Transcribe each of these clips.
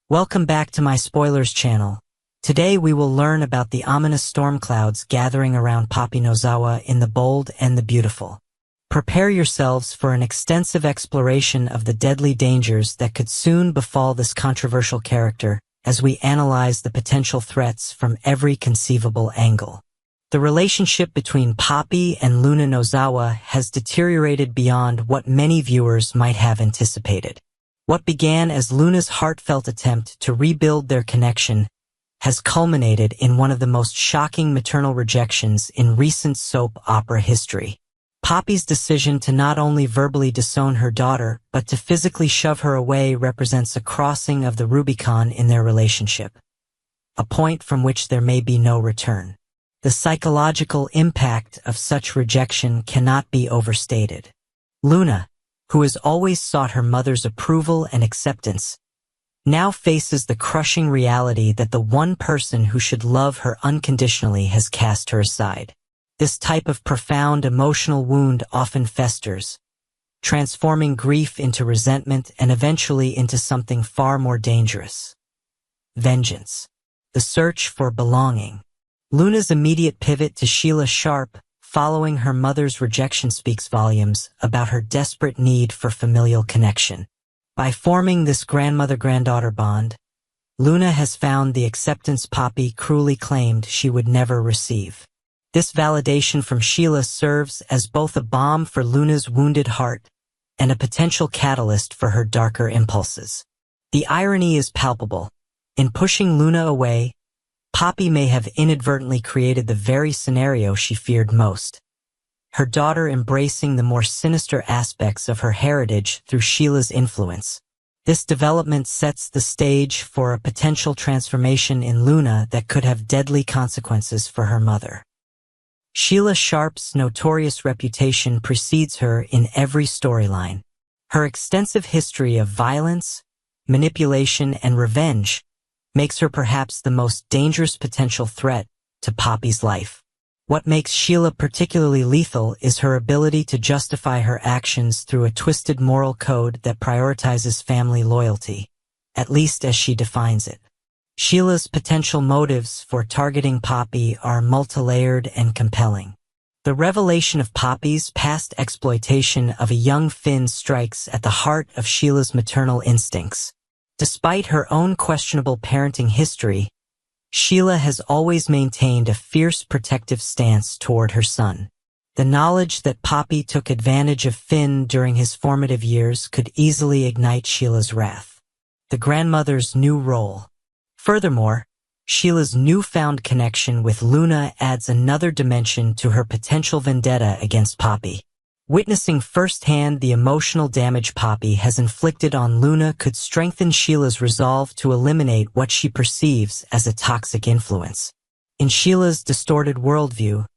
Welcome back to my spoilers channel. Today we will learn about the ominous storm clouds gathering around Poppy Nozawa in The Bold and the Beautiful. Prepare yourselves for an extensive exploration of the deadly dangers that could soon befall this controversial character as we analyze the potential threats from every conceivable angle. The relationship between Poppy and Luna Nozawa has deteriorated beyond what many viewers might have anticipated. What began as Luna's heartfelt attempt to rebuild their connection has culminated in one of the most shocking maternal rejections in recent soap opera history. Poppy's decision to not only verbally disown her daughter, but to physically shove her away represents a crossing of the Rubicon in their relationship, a point from which there may be no return. The psychological impact of such rejection cannot be overstated. Luna, who has always sought her mother's approval and acceptance, now faces the crushing reality that the one person who should love her unconditionally has cast her aside. This type of profound emotional wound often festers, transforming grief into resentment and eventually into something far more dangerous: vengeance. The search for belonging. Luna's immediate pivot to Sheila Sharp following her mother's rejection speaks volumes about her desperate need for familial connection. By forming this grandmother-granddaughter bond, Luna has found the acceptance Poppy cruelly claimed she would never receive. This validation from Sheila serves as both a balm for Luna's wounded heart and a potential catalyst for her darker impulses. The irony is palpable. In pushing Luna away, Poppy may have inadvertently created the very scenario she feared most: her daughter embracing the more sinister aspects of her heritage through Sheila's influence. This development sets the stage for a potential transformation in Luna that could have deadly consequences for her mother. Sheila Sharp's notorious reputation precedes her in every storyline. Her extensive history of violence, manipulation, and revenge makes her perhaps the most dangerous potential threat to Poppy's life. What makes Sheila particularly lethal is her ability to justify her actions through a twisted moral code that prioritizes family loyalty, at least as she defines it. Sheila's potential motives for targeting Poppy are multilayered and compelling. The revelation of Poppy's past exploitation of a young Finn strikes at the heart of Sheila's maternal instincts. Despite her own questionable parenting history, Sheila has always maintained a fierce protective stance toward her son. The knowledge that Poppy took advantage of Finn during his formative years could easily ignite Sheila's wrath. The grandmother's new role. Furthermore, Sheila's newfound connection with Luna adds another dimension to her potential vendetta against Poppy. Witnessing firsthand the emotional damage Poppy has inflicted on Luna could strengthen Sheila's resolve to eliminate what she perceives as a toxic influence. In Sheila's distorted worldview,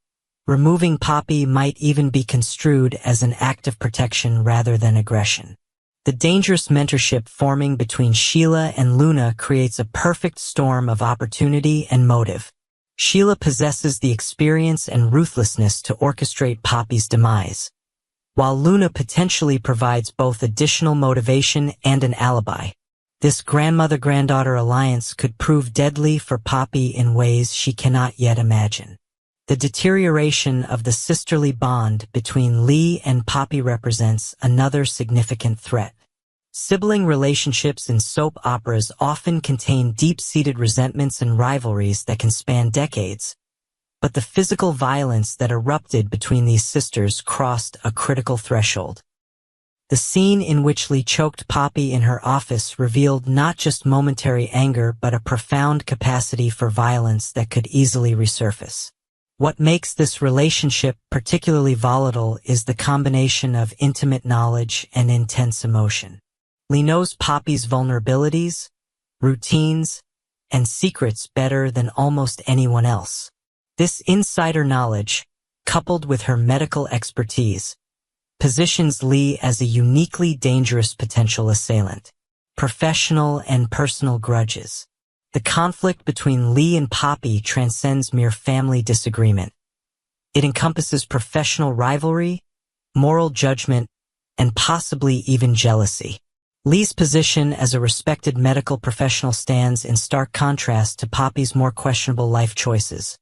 removing Poppy might even be construed as an act of protection rather than aggression. The dangerous mentorship forming between Sheila and Luna creates a perfect storm of opportunity and motive. Sheila possesses the experience and ruthlessness to orchestrate Poppy's demise, while Luna potentially provides both additional motivation and an alibi. This grandmother-granddaughter alliance could prove deadly for Poppy in ways she cannot yet imagine. The deterioration of the sisterly bond between Lee and Poppy represents another significant threat. Sibling relationships in soap operas often contain deep-seated resentments and rivalries that can span decades, but the physical violence that erupted between these sisters crossed a critical threshold. The scene in which Lee choked Poppy in her office revealed not just momentary anger but a profound capacity for violence that could easily resurface. What makes this relationship particularly volatile is the combination of intimate knowledge and intense emotion. Lee knows Poppy's vulnerabilities, routines, and secrets better than almost anyone else. This insider knowledge, coupled with her medical expertise, positions Lee as a uniquely dangerous potential assailant. Professional and personal grudges. The conflict between Lee and Poppy transcends mere family disagreement. It encompasses professional rivalry, moral judgment, and possibly even jealousy. Lee's position as a respected medical professional stands in stark contrast to Poppy's more questionable life choices,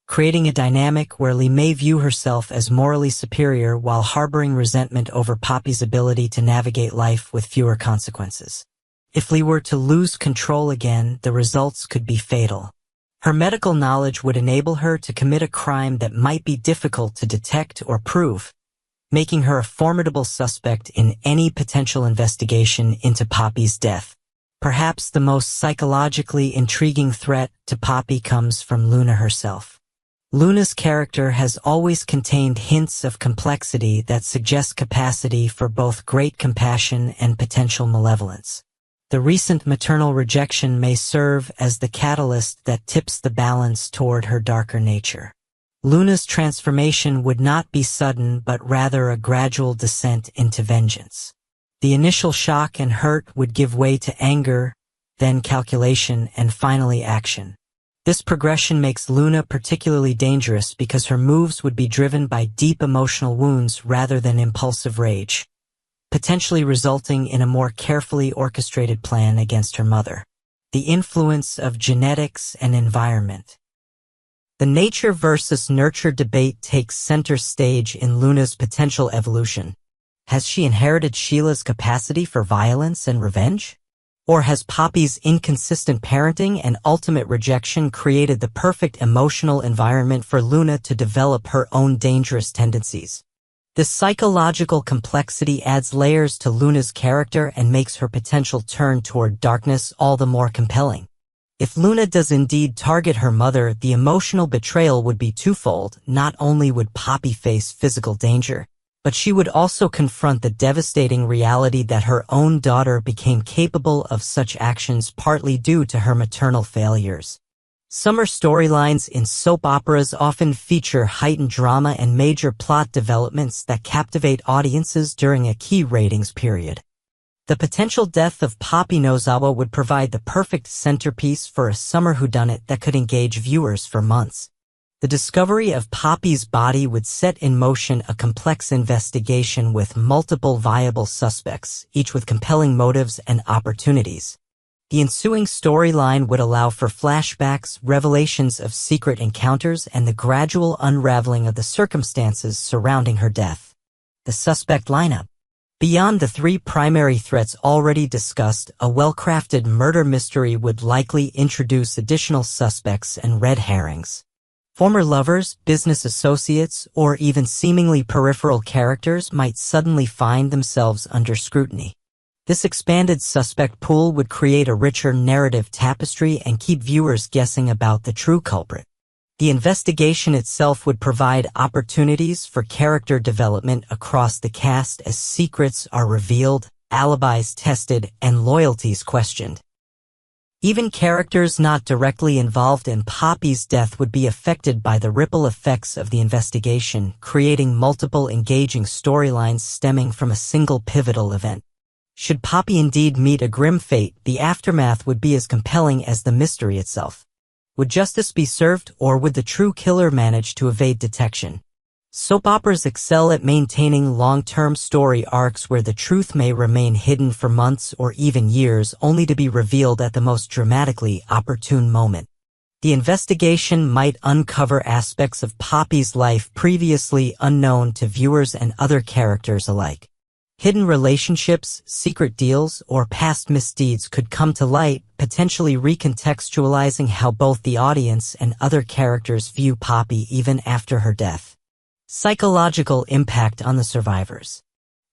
creating a dynamic where Lee may view herself as morally superior while harboring resentment over Poppy's ability to navigate life with fewer consequences. If Lee were to lose control again, the results could be fatal. Her medical knowledge would enable her to commit a crime that might be difficult to detect or prove, making her a formidable suspect in any potential investigation into Poppy's death. Perhaps the most psychologically intriguing threat to Poppy comes from Luna herself. Luna's character has always contained hints of complexity that suggest capacity for both great compassion and potential malevolence. The recent maternal rejection may serve as the catalyst that tips the balance toward her darker nature. Luna's transformation would not be sudden but rather a gradual descent into vengeance. The initial shock and hurt would give way to anger, then calculation, and finally action. This progression makes Luna particularly dangerous because her moves would be driven by deep emotional wounds rather than impulsive rage, potentially resulting in a more carefully orchestrated plan against her mother. The influence of genetics and environment. The nature versus nurture debate takes center stage in Luna's potential evolution. Has she inherited Sheila's capacity for violence and revenge? Or has Poppy's inconsistent parenting and ultimate rejection created the perfect emotional environment for Luna to develop her own dangerous tendencies? This psychological complexity adds layers to Luna's character and makes her potential turn toward darkness all the more compelling. If Luna does indeed target her mother, the emotional betrayal would be twofold. Not only would Poppy face physical danger, but she would also confront the devastating reality that her own daughter became capable of such actions partly due to her maternal failures. Summer storylines in soap operas often feature heightened drama and major plot developments that captivate audiences during a key ratings period. The potential death of Poppy Nozawa would provide the perfect centerpiece for a summer whodunit that could engage viewers for months. The discovery of Poppy's body would set in motion a complex investigation with multiple viable suspects, each with compelling motives and opportunities. The ensuing storyline would allow for flashbacks, revelations of secret encounters, and the gradual unraveling of the circumstances surrounding her death. The suspect lineup. Beyond the three primary threats already discussed, a well-crafted murder mystery would likely introduce additional suspects and red herrings. Former lovers, business associates, or even seemingly peripheral characters might suddenly find themselves under scrutiny. This expanded suspect pool would create a richer narrative tapestry and keep viewers guessing about the true culprit. The investigation itself would provide opportunities for character development across the cast as secrets are revealed, alibis tested, and loyalties questioned. Even characters not directly involved in Poppy's death would be affected by the ripple effects of the investigation, creating multiple engaging storylines stemming from a single pivotal event. Should Poppy indeed meet a grim fate, the aftermath would be as compelling as the mystery itself. Would justice be served, or would the true killer manage to evade detection? Soap operas excel at maintaining long-term story arcs where the truth may remain hidden for months or even years, only to be revealed at the most dramatically opportune moment. The investigation might uncover aspects of Poppy's life previously unknown to viewers and other characters alike. Hidden relationships, secret deals, or past misdeeds could come to light, potentially recontextualizing how both the audience and other characters view Poppy even after her death. Psychological impact on the survivors.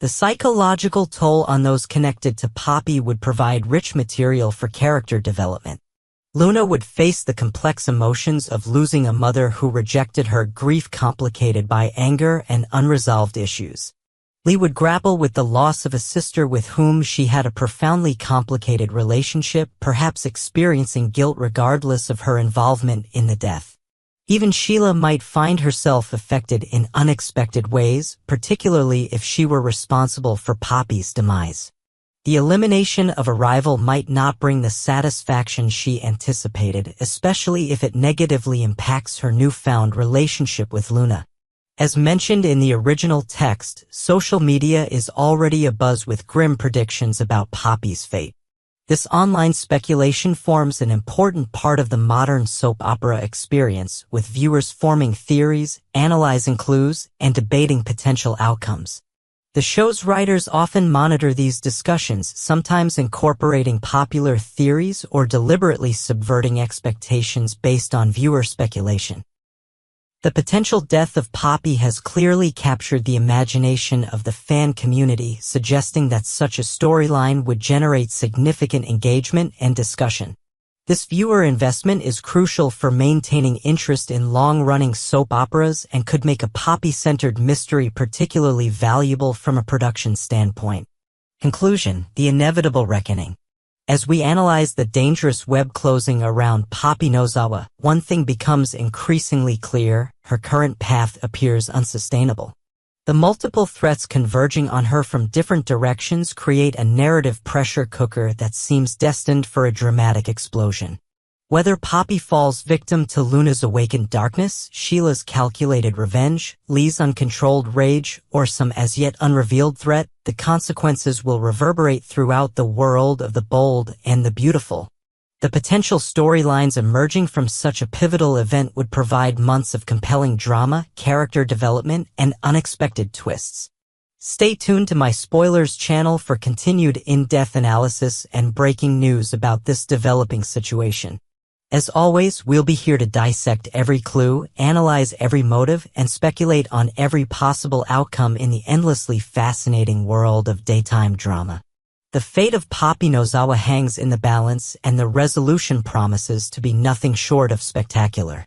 The psychological toll on those connected to Poppy would provide rich material for character development. Luna would face the complex emotions of losing a mother who rejected her, grief complicated by anger and unresolved issues. Lee would grapple with the loss of a sister with whom she had a profoundly complicated relationship, perhaps experiencing guilt regardless of her involvement in the death. Even Sheila might find herself affected in unexpected ways, particularly if she were responsible for Poppy's demise. The elimination of a rival might not bring the satisfaction she anticipated, especially if it negatively impacts her newfound relationship with Luna. As mentioned in the original text, social media is already abuzz with grim predictions about Poppy's fate. This online speculation forms an important part of the modern soap opera experience, with viewers forming theories, analyzing clues, and debating potential outcomes. The show's writers often monitor these discussions, sometimes incorporating popular theories or deliberately subverting expectations based on viewer speculation. The potential death of Poppy has clearly captured the imagination of the fan community, suggesting that such a storyline would generate significant engagement and discussion. This viewer investment is crucial for maintaining interest in long-running soap operas and could make a Poppy-centered mystery particularly valuable from a production standpoint. Conclusion: the inevitable reckoning. As we analyze the dangerous web closing around Poppy Nozawa, one thing becomes increasingly clear: her current path appears unsustainable. The multiple threats converging on her from different directions create a narrative pressure cooker that seems destined for a dramatic explosion. Whether Poppy falls victim to Luna's awakened darkness, Sheila's calculated revenge, Lee's uncontrolled rage, or some as yet unrevealed threat, the consequences will reverberate throughout the world of the bold and the beautiful. The potential storylines emerging from such a pivotal event would provide months of compelling drama, character development, and unexpected twists. Stay tuned to my Spoilers channel for continued in-depth analysis and breaking news about this developing situation. As always, we'll be here to dissect every clue, analyze every motive, and speculate on every possible outcome in the endlessly fascinating world of daytime drama. The fate of Poppy Nozawa hangs in the balance, and the resolution promises to be nothing short of spectacular.